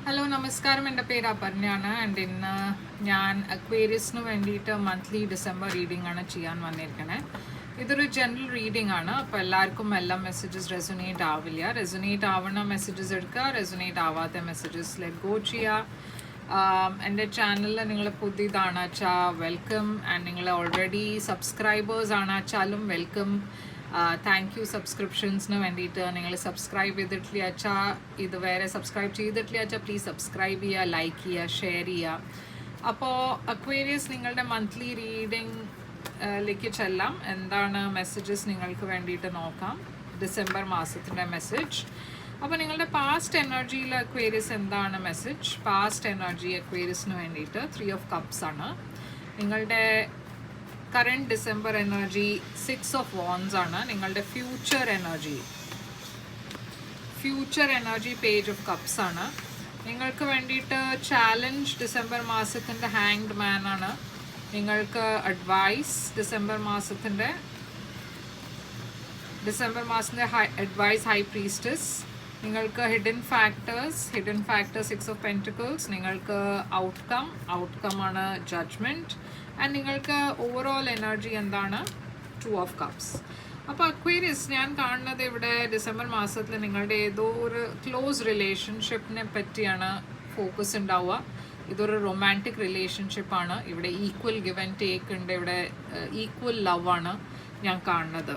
Hello നമസ്കാരം, എൻ്റെ പേര് അപർണയാണ്. ആൻഡ് ഇന്ന് ഞാൻ അക്വേരിയസിന് വേണ്ടിയിട്ട് മന്ത്ലി ഡിസംബർ റീഡിംഗ് ആണ് ചെയ്യാൻ വന്നിരിക്കണേ. ഇതൊരു ജനറൽ റീഡിംഗ് ആണ്. അപ്പോൾ എല്ലാവർക്കും എല്ലാ മെസ്സേജസ് റെസൊനേറ്റ് ആവില്ല. റെസൊനേറ്റ് ആവുന്ന മെസ്സേജസ് എടുക്കുക, റെസൊനേറ്റ് ആവാത്ത മെസ്സേജസ് ലെറ്റ് ഗോ ചെയ്യുക. എൻ്റെ ചാനലിൽ നിങ്ങൾ പുതിയതാണ് വെച്ചാൽ വെൽക്കം. ആൻഡ് നിങ്ങൾ ഓൾറെഡി സബ്സ്ക്രൈബേഴ്സ് ആണ് വെച്ചാലും വെൽക്കം. താങ്ക് യു സബ്സ്ക്രിപ്ഷൻസിന് വേണ്ടിയിട്ട്. നിങ്ങൾ സബ്സ്ക്രൈബ് ചെയ്തിട്ടില്ല വെച്ചാൽ ഇതുവരെ സബ്സ്ക്രൈബ് ചെയ്തിട്ടില്ല വെച്ചാൽ പ്ലീസ് സബ്സ്ക്രൈബ് ചെയ്യുക, ലൈക്ക് ചെയ്യുക, ഷെയർ ചെയ്യുക. അപ്പോൾ അക്വേരിയസ് നിങ്ങളുടെ മന്ത്ലി റീഡിംഗിലേക്ക് ചെല്ലാം. എന്താണ് മെസ്സേജസ് നിങ്ങൾക്ക് വേണ്ടിയിട്ട് നോക്കാം. ഡിസംബർ മാസത്തിൻ്റെ മെസ്സേജ്. അപ്പോൾ നിങ്ങളുടെ പാസ്റ്റ് എനർജിയിൽ അക്വേരിയസ് എന്താണ് മെസ്സേജ്? പാസ്റ്റ് എനർജി അക്വേരിയസിന് വേണ്ടിയിട്ട് 3 of Cups ആണ്. നിങ്ങളുടെ current December energy 6 of Wands ആണ്. നിങ്ങളുടെ future energy page of cups ആണ്. നിങ്ങൾക്ക് വേണ്ടിയിട്ട് ചാലഞ്ച് ഡിസംബർ മാസത്തിൻ്റെ ഹാങ്ഡ് മാൻ ആണ്. നിങ്ങൾക്ക് അഡ്വൈസ് ഡിസംബർ മാസത്തിൻ്റെ അഡ്വൈസ് ഹൈ പ്രീസ്റ്റസ്. നിങ്ങൾക്ക് ഹിഡൻ ഫാക്ടേഴ്സ് 6 of Pentacles. നിങ്ങൾക്ക് ഔട്ട്കം ആണ് ജഡ്ജ്മെൻറ്റ്. ആൻഡ് നിങ്ങൾക്ക് ഓവറോൾ എനർജി എന്താണ്? 2 of Cups. അപ്പോൾ അക്വേരിയസ് ഞാൻ കാണുന്നത് ഇവിടെ ഡിസംബർ മാസത്തിൽ നിങ്ങളുടെ ഏതോ ഒരു ക്ലോസ് റിലേഷൻഷിപ്പിനെ പറ്റിയാണ് ഫോക്കസ് ഉണ്ടാവുക. ഇതൊരു റൊമാൻറ്റിക് റിലേഷൻഷിപ്പാണ്. ഇവിടെ ഈക്വൽ ഗിവ് ആൻഡ് ടേക്ക് ഉണ്ട്. ഇവിടെ ഈക്വൽ ലവ് ആണ് ഞാൻ കാണുന്നത്.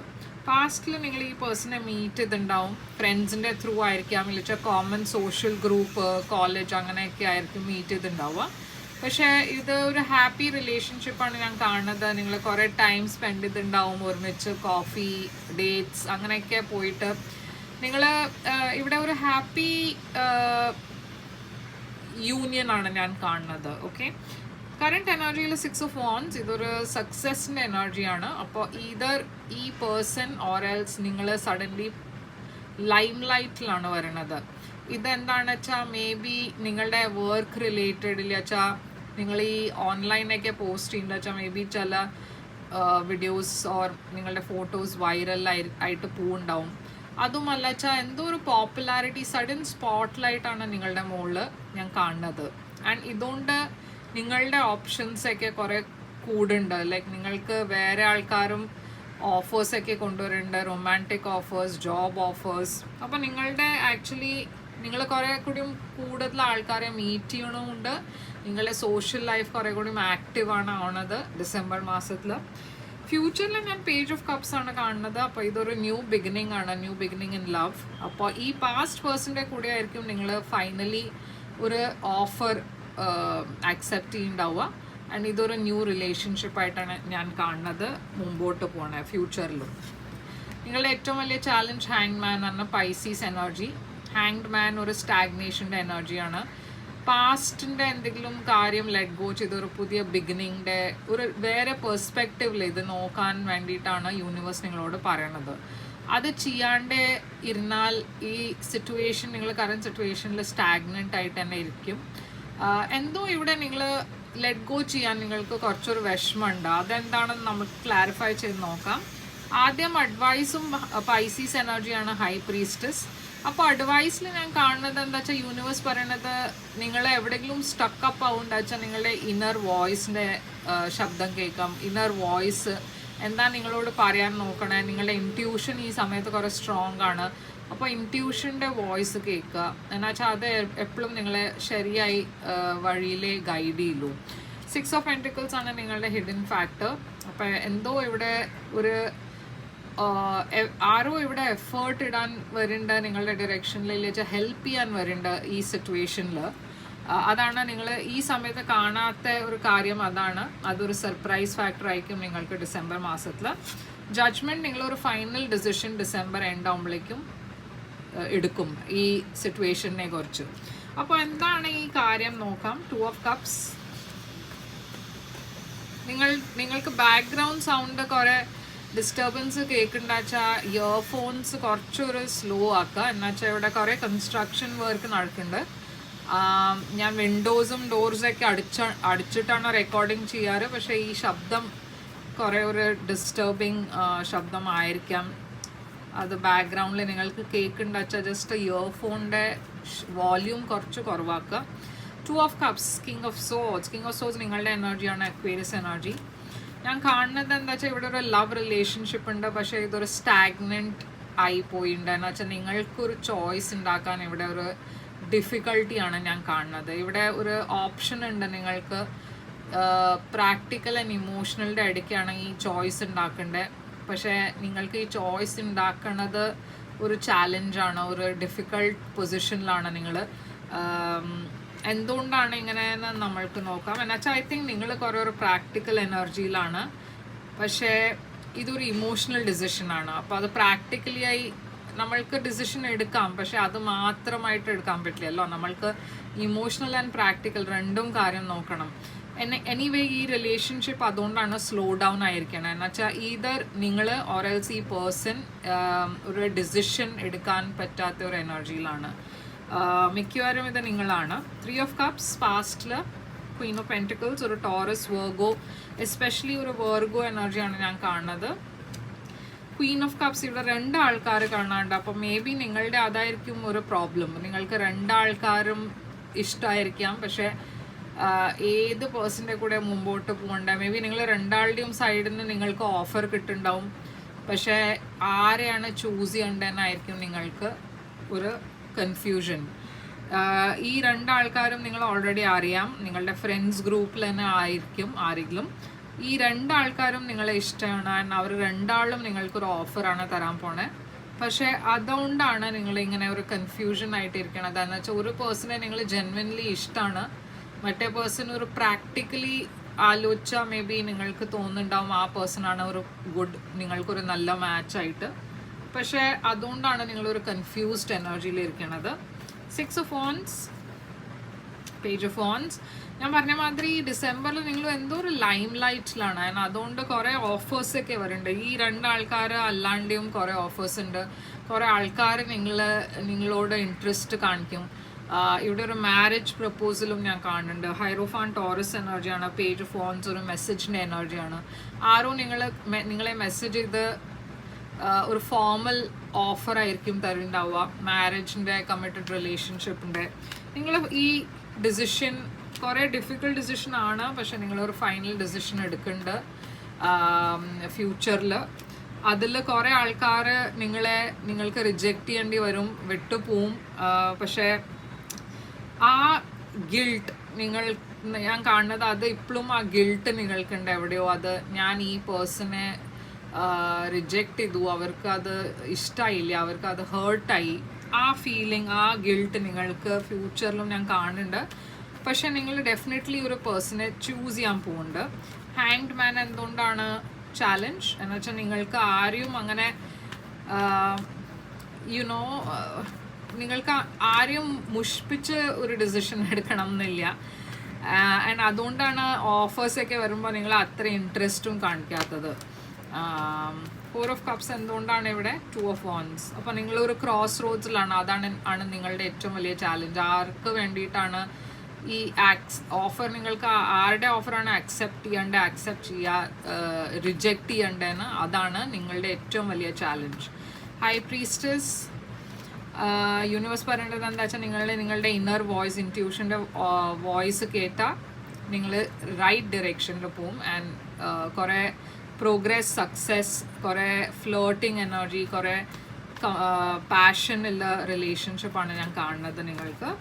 പാസ്റ്റിൽ നിങ്ങൾ ഈ പേഴ്സണെ മീറ്റ് ചെയ്തിട്ടുണ്ടാവും. ഫ്രണ്ട്സിൻ്റെ ത്രൂ ആയിരിക്കാം, ഇല്ലെങ്കിൽ കോമൺ സോഷ്യൽ ഗ്രൂപ്പ്, കോളേജ് അങ്ങനെയൊക്കെ ആയിരിക്കും മീറ്റ് ചെയ്തിട്ടുണ്ടാവുക. പക്ഷേ ഇത് ഒരു ഹാപ്പി റിലേഷൻഷിപ്പാണ് ഞാൻ കാണുന്നത്. നിങ്ങൾ കുറേ ടൈം സ്പെൻഡ് ചെയ്തിട്ടുണ്ടാവും ഒരുമിച്ച്, കോഫി ഡേറ്റ്സ് അങ്ങനെയൊക്കെ പോയിട്ട് നിങ്ങൾ ഇവിടെ ഒരു ഹാപ്പി യൂണിയൻ ആണ് ഞാൻ കാണുന്നത്. ഓക്കെ, കറണ്ട് എനർജിയിൽ 6 of Wands ഇതൊരു സക്സസിൻ്റെ എനർജിയാണ്. അപ്പോൾ ഈതർ ഈ പേഴ്സൺ ഓർ എൽസ് നിങ്ങൾ സഡൻലി ലൈം ലൈറ്റിലാണ് വരുന്നത്. ഇതെന്താണെന്ന് വെച്ചാൽ മേ ബി നിങ്ങളുടെ വർക്ക് റിലേറ്റഡിൽ വെച്ചാൽ നിങ്ങൾ ഈ ഓൺലൈനൊക്കെ പോസ്റ്റ് ചെയ്യുന്നത് വെച്ചാൽ മേ ബി ചില വീഡിയോസ് ഓർ നിങ്ങളുടെ ഫോട്ടോസ് വൈറലായിട്ട് പോവുണ്ടാവും. അതുമല്ല വെച്ചാൽ എന്തോ ഒരു പോപ്പുലാരിറ്റി സഡൻ സ്പോട്ട്ലൈറ്റാണ് നിങ്ങളുടെ മുകളിൽ ഞാൻ കാണുന്നത്. ആൻഡ് ഇതുകൊണ്ട് നിങ്ങളുടെ ഓപ്ഷൻസൊക്കെ കുറേ കൂടുണ്ട്. ലൈക്ക് നിങ്ങൾക്ക് വേറെ ആൾക്കാരും ഓഫേഴ്സൊക്കെ കൊണ്ടുവരുന്നുണ്ട്, റൊമാൻറ്റിക് ഓഫേഴ്സ്, ജോബ് ഓഫേഴ്സ്. അപ്പോൾ നിങ്ങളുടെ ആക്ച്വലി നിങ്ങൾ കുറേ കൂടിയും കൂടുതൽ ആൾക്കാരെ മീറ്റ് ചെയ്യണമുണ്ട്. നിങ്ങളുടെ സോഷ്യൽ ലൈഫ് കുറേ കൂടിയും ആക്റ്റീവാണ് ആവുന്നത് ഡിസംബർ മാസത്തിൽ. ഫ്യൂച്ചറിൽ ഞാൻ പേജ് ഓഫ് കപ്സ് ആണ് കാണുന്നത്. അപ്പോൾ ഇതൊരു ന്യൂ ബിഗിനിങ് ആണ്, ന്യൂ ബിഗിനിങ് ഇൻ ലവ്. അപ്പോൾ ഈ പാസ്റ്റ് പേഴ്സൻ്റെ കൂടെ ആയിരിക്കും നിങ്ങൾ ഫൈനലി ഒരു ഓഫർ ആക്സെപ്റ്റ് ചെയ്യുന്നുണ്ടാവുക. ആൻഡ് ഇതൊരു ന്യൂ റിലേഷൻഷിപ്പായിട്ടാണ് ഞാൻ കാണുന്നത് മുമ്പോട്ട് പോകണേ ഫ്യൂച്ചറിലും. നിങ്ങളുടെ ഏറ്റവും വലിയ ചാലഞ്ച് ഹാങ്ഡ് മാൻ ആണ്, പൈസീസ് എനർജി. ഹാങ്ഡ് മാൻ ഒരു സ്റ്റാഗ്നേഷൻ്റെ എനർജിയാണ്. പാസ്റ്റിൻ്റെ എന്തെങ്കിലും കാര്യം ലെറ്റ് ഗോ ചെയ്ത് ഒരു പുതിയ ബിഗിനിങ്ങിൻ്റെ ഒരു വേറെ പെർസ്പെക്റ്റീവിൽ ഇത് നോക്കാൻ വേണ്ടിയിട്ടാണ് യൂണിവേഴ്സ് നിങ്ങളോട് പറയണത്. അത് ചെയ്യാണ്ട് ഇരുന്നാൽ ഈ സിറ്റുവേഷൻ, നിങ്ങൾ കറണ്ട് സിറ്റുവേഷനിൽ സ്റ്റാഗ്നൻ്റ് ആയിട്ട് തന്നെ ഇരിക്കും. എന്തോ ഇവിടെ നിങ്ങൾ ലെറ്റ് ഗോ ചെയ്യാൻ നിങ്ങൾക്ക് കുറച്ചൊരു വിഷമമുണ്ട്. അതെന്താണെന്ന് നമുക്ക് ക്ലാരിഫൈ ചെയ്ത് നോക്കാം. ആദ്യം അഡ്വൈസും പൈസീസ് എനർജിയാണ്, ഹൈ പ്രീസ്റ്റസ്. അപ്പോൾ അഡ്വൈസിൽ ഞാൻ കാണുന്നത് എന്താ വെച്ചാൽ യൂണിവേഴ്സ് പറയണത് നിങ്ങൾ എവിടെയെങ്കിലും സ്റ്റക്കപ്പ് ആവുന്നുണ്ടാ വെച്ചാൽ നിങ്ങളുടെ ഇന്നർ വോയിസിൻ്റെ ശബ്ദം കേൾക്കാം. ഇന്നർ വോയിസ് എന്താ നിങ്ങളോട് പറയാൻ നോക്കണേ. നിങ്ങളുടെ ഇൻറ്റ്യൂഷൻ ഈ സമയത്ത് കുറേ സ്ട്രോങ് ആണ്. അപ്പോൾ ഇൻറ്റ്യൂഷൻ്റെ വോയിസ് കേൾക്കുക എന്ന് വെച്ചാൽ അത് എപ്പോഴും നിങ്ങളെ ശരിയായി വഴിയിലേ ഗൈഡ് ചെയ്യുള്ളൂ. 6 of Pentacles ആണ് നിങ്ങളുടെ ഹിഡൻ ഫാക്ടർ. അപ്പോൾ എന്തോ ഇവിടെ ഒരു ആരോ ഇവിടെ എഫേർട്ട് ഇടാൻ വരുന്നുണ്ട് നിങ്ങളുടെ ഡിറക്ഷനിൽ, ഹെൽപ്പ് ചെയ്യാൻ വരുന്നുണ്ട് ഈ സിറ്റുവേഷനിൽ. അതാണ് നിങ്ങൾ ഈ സമയത്ത് കാണാത്ത ഒരു കാര്യം. അതൊരു സർപ്രൈസ് ഫാക്ടർ ആയിരിക്കും നിങ്ങൾക്ക് ഡിസംബർ മാസത്തിൽ. ജഡ്ജ്മെൻറ്റ് നിങ്ങളൊരു ഫൈനൽ ഡിസിഷൻ ഡിസംബർ എൻഡ് ആകുമ്പോഴേക്കും എടുക്കും ഈ സിറ്റുവേഷനെ കുറിച്ച്. അപ്പോൾ എന്താണ് ഈ കാര്യം നോക്കാം. 2 of Cups. നിങ്ങൾക്ക് ബാക്ക്ഗ്രൗണ്ട് സൗണ്ട് കുറേ ഡിസ്റ്റർബൻസ് കേൾക്കുന്നുണ്ടാച്ചാൽ ഇയർഫോൺസ് കുറച്ചൊരു സ്ലോ ആക്കുക. എന്നുവെച്ചാൽ ഇവിടെ കുറേ കൺസ്ട്രക്ഷൻ വർക്ക് നടക്കുന്നുണ്ട്. ഞാൻ വിൻഡോസും ഡോർസൊക്കെ അടിച്ചിട്ടാണ് റെക്കോർഡിങ് ചെയ്യാറ്. പക്ഷേ ഈ ശബ്ദം കുറേ ഒരു ഡിസ്റ്റർബിങ് ശബ്ദമായിരിക്കാം. അത് ബാക്ക്ഗ്രൗണ്ടിൽ നിങ്ങൾക്ക് കേൾക്കുന്നുണ്ട് വെച്ചാൽ ജസ്റ്റ് ഇയർഫോണിൻ്റെ വോല്യൂം കുറച്ച് കുറവാക്കുക. 2 of cups, king of swords നിങ്ങളുടെ എനർജിയാണ്, അക്വേരിയസ് എനർജി. ഞാൻ കാണുന്നത് എന്താ വെച്ചാൽ ഇവിടെ ഒരു ലവ് റിലേഷൻഷിപ്പ് ഉണ്ട്, പക്ഷേ ഇതൊരു സ്റ്റാഗ്നൻറ്റ് ആയി പോയിട്ടുണ്ട്. എന്ന് വെച്ചാൽ നിങ്ങൾക്കൊരു ചോയ്സ് ഉണ്ടാക്കാൻ ഇവിടെ ഒരു ഡിഫിക്കൽട്ടിയാണ് ഞാൻ കാണുന്നത്. ഇവിടെ ഒരു ഓപ്ഷൻ ഉണ്ട്, നിങ്ങൾക്ക് പ്രാക്ടിക്കൽ ആൻഡ് ഇമോഷണലിൻ്റെ ഇടയ്ക്കാണ് ഈ ചോയ്സ് ഉണ്ടാക്കേണ്ടത്. പക്ഷേ നിങ്ങൾക്ക് ഈ ചോയ്സ് ഉണ്ടാക്കുന്നത് ഒരു ചാലഞ്ചാണ്, ഒരു ഡിഫിക്കൾട്ട് പൊസിഷനിലാണ് നിങ്ങൾ. എന്തുകൊണ്ടാണ് ഇങ്ങനെയെന്ന് നമ്മൾക്ക് നോക്കാം. എന്നുവെച്ചാൽ ഐ തിങ്ക് നിങ്ങൾ കുറേ ഒരു പ്രാക്ടിക്കൽ എനർജിയിലാണ്, പക്ഷേ ഇതൊരു ഇമോഷണൽ ഡിസിഷനാണ്. അപ്പോൾ അത് പ്രാക്ടിക്കലി ആയി നമ്മൾക്ക് ഡിസിഷൻ എടുക്കാം, പക്ഷെ അത് മാത്രമായിട്ട് എടുക്കാൻ പറ്റില്ലല്ലോ. നമ്മൾക്ക് ഇമോഷണൽ ആൻഡ് പ്രാക്ടിക്കൽ രണ്ടും കാര്യം നോക്കണം. എനിവേ ഈ റിലേഷൻഷിപ്പ് അതുകൊണ്ടാണ് സ്ലോ ഡൗൺ ആയിരിക്കണം. എന്ന് വെച്ചാൽ ഈതർ നിങ്ങൾ ഓറൽസ് ഈ പേഴ്സൺ ഒരു ഡിസിഷൻ എടുക്കാൻ പറ്റാത്ത ഒരു എനർജിയിലാണ്. മിക്കവാറും ഇത് നിങ്ങളാണ്. 3 ഓഫ് കപ്സ് പാസ്റ്റിൽ, ക്വീൻ ഓഫ് പെൻറ്റിക്കിൾസ്, ഒരു ടോറസ്, വെർഗോ, എസ്പെഷ്യലി ഒരു വെർഗോ എനർജിയാണ് ഞാൻ കാണുന്നത്. ക്വീൻ ഓഫ് കപ്സ് ഇവിടെ 2 ആൾക്കാർ കാണാണ്ട്. അപ്പം മേ ബി നിങ്ങളുടെ അതായിരിക്കും ഒരു പ്രോബ്ലം. നിങ്ങൾക്ക് 2 ആൾക്കാരും ഇഷ്ടമായിരിക്കാം, പക്ഷേ ഏത് പേഴ്സൻ്റെ കൂടെ മുമ്പോട്ട് പോകണ്ട. മേ ബി നിങ്ങൾ 2 ആളുടെയും സൈഡിൽ നിന്ന് നിങ്ങൾക്ക് ഓഫർ കിട്ടുന്നുണ്ടാവും, പക്ഷേ ആരെയാണ് ചൂസ് ചെയ്യേണ്ടതെന്നായിരിക്കും നിങ്ങൾക്ക് ഒരു കൺഫ്യൂഷൻ. ഈ 2 ആൾക്കാരും നിങ്ങൾ ഓൾറെഡി അറിയാം, നിങ്ങളുടെ ഫ്രണ്ട്സ് ഗ്രൂപ്പിൽ തന്നെ ആയിരിക്കും ആരെങ്കിലും. ഈ 2 ആൾക്കാരും നിങ്ങളെ ഇഷ്ടമാണ്, ആൻഡ് അവർ 2 ആളും നിങ്ങൾക്കൊരു ഓഫറാണ് തരാൻ പോണേ. പക്ഷേ അതുകൊണ്ടാണ് നിങ്ങളിങ്ങനെ ഒരു കൺഫ്യൂഷൻ ആയിട്ടിരിക്കണത്. എന്ന് വെച്ചാൽ ഒരു പേഴ്സണെ നിങ്ങൾ ജെന്വൻലി ഇഷ്ടമാണ്, മറ്റേ പേഴ്സൺ ഒരു പ്രാക്ടിക്കലി ആലോചിച്ചാൽ മേ ബി നിങ്ങൾക്ക് തോന്നുന്നുണ്ടാവും ആ പേഴ്സണാണ് ഒരു ഗുഡ്, നിങ്ങൾക്കൊരു നല്ല മാച്ചായിട്ട്. പക്ഷേ അതുകൊണ്ടാണ് നിങ്ങളൊരു കൺഫ്യൂസ്ഡ് എനർജിയിൽ ഇരിക്കുന്നത്. 6 of wands, page of wands. ഞാൻ പറഞ്ഞ മാതിരി ഈ ഡിസംബറിൽ നിങ്ങൾ എന്തോ ഒരു ലൈം ലൈറ്റിലാണ്, അതുകൊണ്ട് കുറേ ഓഫേഴ്സൊക്കെ വരുന്നുണ്ട്. ഈ 2 ആൾക്കാർ അല്ലാണ്ടെയും കുറേ ഓഫേഴ്സ് ഉണ്ട്. കുറേ ആൾക്കാർ നിങ്ങളോട് ഇൻട്രസ്റ്റ് കാണിക്കും. ഇവിടെ ഒരു മാരേജ് പ്രപ്പോസലും ഞാൻ കാണുന്നുണ്ട്. ഹൈറോഫാൻ ടോറസ് എനർജിയാണ്. പേജ് ഓഫ് വോൺസ് ഒരു മെസ്സേജിൻ്റെ എനർജിയാണ്. ആരോ നിങ്ങളെ മെസ്സേജ് ചെയ്ത് ഒരു ഫോർമൽ ഓഫർ ആയിരിക്കും തരുന്നുണ്ടാവുക, മാരേജിൻ്റെ, കമ്മിറ്റഡ് റിലേഷൻഷിപ്പിൻ്റെ. നിങ്ങൾ ഈ ഡിസിഷൻ കുറേ ഡിഫിക്കൽട്ട് ഡിസിഷൻ ആണ്, പക്ഷെ നിങ്ങളൊരു ഫൈനൽ ഡിസിഷൻ എടുക്കുന്നുണ്ട് ഫ്യൂച്ചറിൽ. അതിൽ കുറേ ആൾക്കാർ നിങ്ങൾക്ക് റിജക്റ്റ് ചെയ്യേണ്ടി വരും, വിട്ടുപോവും. പക്ഷേ ആ ഗിൽട്ട് ഞാൻ കാണുന്നത്, അത് ഇപ്പോഴും ആ ഗിൽട്ട് നിങ്ങൾക്കുണ്ട് എവിടെയോ. അത് ഞാൻ ഈ പേഴ്സണെ റിജക്റ്റ് ചെയ്തു, അവർക്ക് അത് ഇഷ്ടമായില്ല, അവർക്ക് അത് ഹേർട്ടായി, ആ ഫീലിംഗ്, ആ ഗിൽട്ട് നിങ്ങൾക്ക് ഫ്യൂച്ചറിലും ഞാൻ കാണുന്നുണ്ട്. പക്ഷെ നിങ്ങൾ ഡെഫിനറ്റ്ലി ഒരു പേഴ്സണെ ചൂസ് ചെയ്യാൻ പോകുന്നുണ്ട്. ഹാങ്ഡ് മാൻ എന്തുകൊണ്ടാണ് ചാലഞ്ച് എന്ന് വെച്ചാൽ നിങ്ങൾക്ക് ആരെയും അങ്ങനെ നിങ്ങൾക്ക് ആരെയും മുഷ്പിച്ച് ഒരു ഡിസിഷൻ എടുക്കണം എന്നില്ല. ആൻഡ് അതുകൊണ്ടാണ് ഓഫേഴ്സൊക്കെ വരുമ്പോൾ നിങ്ങൾ അത്ര ഇൻട്രസ്റ്റും കാണിക്കാത്തത്. 4 ഓഫ് കപ്സ് എന്തുകൊണ്ടാണ് ഇവിടെ 2 ഓഫ് വോൺസ്. അപ്പോൾ നിങ്ങളൊരു ക്രോസ് റോഡ്സിലാണ്. അതാണ് നിങ്ങളുടെ ഏറ്റവും വലിയ ചാലഞ്ച്. ആർക്ക് വേണ്ടിയിട്ടാണ് ഈ ഓഫർ, നിങ്ങൾക്ക് ആരുടെ ഓഫറാണ് അക്സെപ്റ്റ് ചെയ്യുക, റിജക്റ്റ് ചെയ്യേണ്ടതെന്ന്, അതാണ് നിങ്ങളുടെ ഏറ്റവും വലിയ ചാലഞ്ച്. ഹൈ പ്രീസ്റ്റസ്, യൂണിവേഴ്സ് പറയേണ്ടത് എന്താ വെച്ചാൽ നിങ്ങളുടെ ഇന്നർ വോയിസ്, ഇൻറ്റ്യൂഷൻ്റെ വോയിസ് കേട്ടാൽ നിങ്ങൾ റൈറ്റ് ഡയറക്ഷനിൽ പോവും. ആൻഡ് കുറേ പ്രോഗ്രസ്, സക്സസ്, കുറേ ഫ്ലോട്ടിങ് എനർജി, കുറേ പാഷനുള്ള റിലേഷൻഷിപ്പാണ് ഞാൻ കാണുന്നത് നിങ്ങൾക്ക്.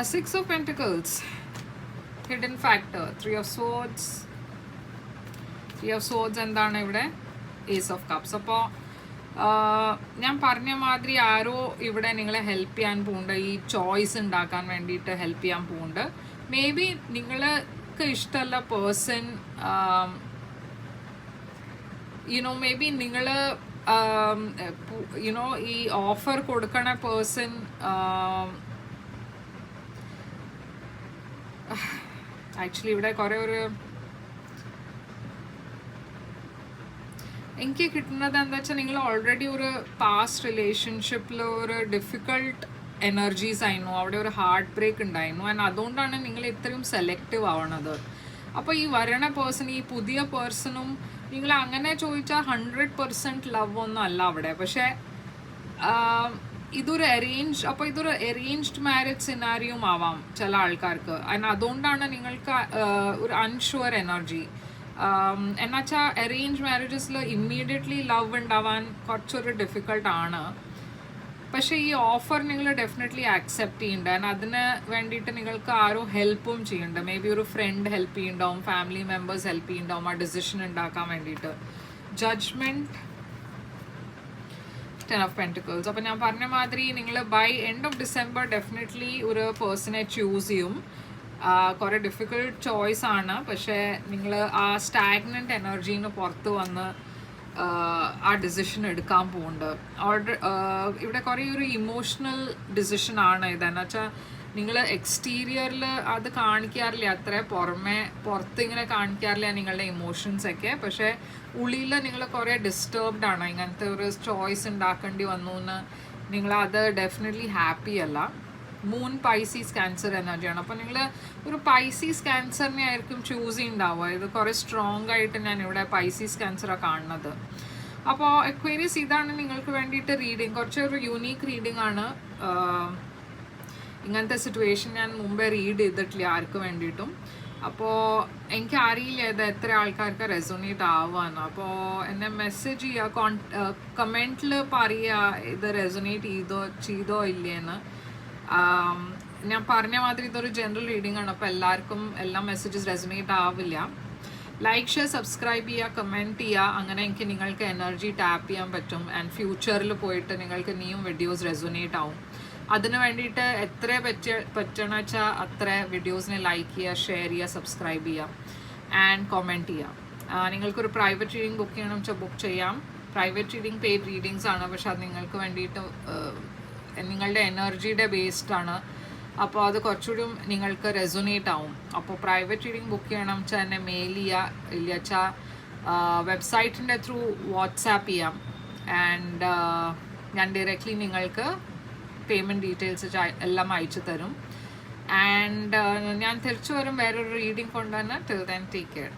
6 of pentacles, hidden factor, 3 of swords. 3 of swords എന്താണ് ഇവിടെ? Ace of cups. അപ്പോൾ ഞാൻ പറഞ്ഞ മാതിരി ആരോ ഇവിടെ നിങ്ങളെ ഹെൽപ്പ് ചെയ്യാൻ പോകുന്നുണ്ട്, ഈ ചോയ്സ് ഉണ്ടാക്കാൻ വേണ്ടിയിട്ട് ഹെൽപ്പ് ചെയ്യാൻ പോകുന്നുണ്ട്. മേ ബി നിങ്ങൾക്ക് ഇഷ്ടമല്ല പേഴ്സൺ, മേ ബി നിങ്ങൾ ഈ ഓഫർ കൊടുക്കണ പേഴ്സൺ ആക്ച്വലി ഇവിടെ കുറേ എനിക്ക് കിട്ടുന്നത് എന്താ വെച്ചാൽ നിങ്ങൾ ഓൾറെഡി ഒരു പാസ്റ്റ് റിലേഷൻഷിപ്പിൽ ഒരു ഡിഫിക്കൾട്ട് എനർജീസ് ആയിരുന്നു, അവിടെ ഒരു ഹാർട്ട് ബ്രേക്ക് ഉണ്ടായിരുന്നു. ആൻഡ് അതുകൊണ്ടാണ് നിങ്ങൾ ഇത്രയും സെലക്റ്റീവ് ആവണത്. അപ്പോൾ ഈ വരണ പേഴ്സൺ, ഈ പുതിയ പേഴ്സണും നിങ്ങൾ അങ്ങനെ ചോദിച്ചാൽ 100% ലവ് ഒന്നും അല്ല അവിടെ. പക്ഷേ ഇതൊരു അറേഞ്ച്ഡ് മാരേജ് സിനാരിയും ആവാം ചില ആൾക്കാർക്ക്. അതുകൊണ്ടാണ് നിങ്ങൾക്ക് ഒരു അൺഷുവർ എനർജി. എന്നുവെച്ചാൽ അറേഞ്ച് മാരേജസിൽ ഇമ്മീഡിയറ്റ്ലി ലവ് ഉണ്ടാവാൻ കുറച്ചൊരു ഡിഫിക്കൾട്ടാണ്. പക്ഷേ ഈ ഓഫർ നിങ്ങൾ ഡെഫിനറ്റ്ലി ആക്സെപ്റ്റ് ചെയ്യേണ്ട. അതിന് വേണ്ടിയിട്ട് നിങ്ങൾക്ക് ആരും ഹെൽപ്പും ചെയ്യണ്ട. മേ ബി ഒരു ഫ്രണ്ട് ഹെൽപ്പ് ചെയ്യുന്നുണ്ടാവും, ഫാമിലി മെമ്പേഴ്സ് ഹെൽപ്പ് ചെയ്യുന്നുണ്ടാവും ആ ഡിസിഷൻ ഉണ്ടാക്കാൻ വേണ്ടിയിട്ട്. Judgment, 10 of Pentacles. അപ്പോൾ ഞാൻ പറഞ്ഞ മാതിരി നിങ്ങൾ by end of December definitely ഒരു പേഴ്സണെ ചൂസ് ചെയ്യും. കുറേ ഡിഫിക്കൾട്ട് ചോയ്സ് ആണ്, പക്ഷേ നിങ്ങൾ ആ സ്റ്റാഗ്നൻ്റ് എനർജീന്ന് പുറത്ത് വന്ന് ആ ഡിസിഷൻ എടുക്കാൻ പോകുന്നുണ്ട്. ഇവിടെ കുറേ ഒരു ഇമോഷണൽ ഡിസിഷനാണ് ഇതെന്ന് വെച്ചാൽ നിങ്ങൾ എക്സ്റ്റീരിയറിൽ അത് കാണിക്കാറില്ല, അത്ര പുറത്ത് ഇങ്ങനെ കാണിക്കാറില്ല നിങ്ങളുടെ ഇമോഷൻസൊക്കെ. പക്ഷേ ഉള്ളിൽ നിങ്ങൾ കുറേ ഡിസ്റ്റർബ്ഡ് ആണ്. ഇങ്ങനത്തെ ഒരു ചോയ്സ് ഉണ്ടാക്കേണ്ടി വന്നു എന്ന് നിങ്ങളത് ഡെഫിനറ്റ്ലി ഹാപ്പി അല്ല. മൂൺ പൈസീസ് ക്യാൻസർ എനർജിയാണ്. അപ്പോൾ നിങ്ങൾ ഒരു പൈസീസ് ക്യാൻസറിനെ ആയിരിക്കും ചൂസ് ചെയ്യുന്നുണ്ടാവുക. ഇത് കുറേ സ്ട്രോങ് ആയിട്ട് ഞാൻ ഇവിടെ പൈസീസ് ക്യാൻസറാണ് കാണുന്നത്. അപ്പോൾ എക്വേരിയസ്, ഇതാണ് നിങ്ങൾക്ക് വേണ്ടിയിട്ട് റീഡിങ്. കുറച്ചൊരു യൂണീക്ക് റീഡിംഗ് ആണ്. ഇങ്ങനത്തെ സിറ്റുവേഷൻ ഞാൻ മുമ്പേ റീഡ് ചെയ്തിട്ടില്ല ആർക്ക് വേണ്ടിയിട്ടും. അപ്പോൾ എനിക്ക് അറിയില്ല ഇത് എത്ര ആൾക്കാർക്ക് റെസൊണേറ്റ് ആവാന്ന്. അപ്പോൾ എന്നെ മെസ്സേജ് ചെയ്യുക, കമൻറ്റിൽ പറയുക ഇത് റെസൊണേറ്റ് ചെയ്തോ ഇല്ലേന്ന്. ഞാൻ പറഞ്ഞ മാതിരി ഇതൊരു ജനറൽ റീഡിംഗ് ആണ്. അപ്പോൾ എല്ലാവർക്കും എല്ലാ മെസ്സേജസ് റെസൊണേറ്റ് ആവില്ല. ലൈക്ക്, ഷെയർ, സബ്സ്ക്രൈബ് ചെയ്യുക, കമൻറ്റ് ചെയ്യുക. അങ്ങനെ എനിക്ക് നിങ്ങൾക്ക് എനർജി ടാപ്പ് ചെയ്യാൻ പറ്റും. ആൻഡ് ഫ്യൂച്ചറിൽ പോയിട്ട് നിങ്ങൾക്ക് ഇനിയും വീഡിയോസ് റെസൊണേറ്റ് ആവും. അതിന് വേണ്ടിയിട്ട് എത്ര പറ്റണം വെച്ചാൽ അത്ര വീഡിയോസിനെ ലൈക്ക് ചെയ്യുക, ഷെയർ ചെയ്യുക, സബ്സ്ക്രൈബ് ചെയ്യുക ആൻഡ് കമൻറ്റ് ചെയ്യുക. നിങ്ങൾക്കൊരു പ്രൈവറ്റ് റീഡിംഗ് ബുക്ക് ചെയ്യണം വെച്ചാൽ ബുക്ക് ചെയ്യാം. പ്രൈവറ്റ് റീഡിംഗ് പെയ്ഡ് റീഡിങ്സ് ആണ്, പക്ഷെ അത് നിങ്ങൾക്ക് വേണ്ടിയിട്ട് നിങ്ങളുടെ എനർജിയുടെ ബേസ്ഡ് ആണ്. അപ്പോൾ അത് കുറച്ചുകൂടി നിങ്ങൾക്ക് റെസൊണേറ്റ് ആവും. അപ്പോൾ പ്രൈവറ്റ് റീഡിംഗ് ബുക്ക് ചെയ്യണം വെച്ചാൽ എന്നെ മെയിൽ ചെയ്യുക, ഇല്ല വെച്ചാൽ വെബ്സൈറ്റിൻ്റെ ത്രൂ വാട്സാപ്പ് ചെയ്യാം. ആൻഡ് ഞാൻ ഡയറക്റ്റ്ലി നിങ്ങൾക്ക് പേയ്മെൻറ്റ് ഡീറ്റെയിൽസ് എല്ലാം അയച്ചു തരും. ആൻഡ് ഞാൻ തിരിച്ചു വരും വേറൊരു റീഡിംഗ് കൊണ്ടുതന്നെ. Till then take care.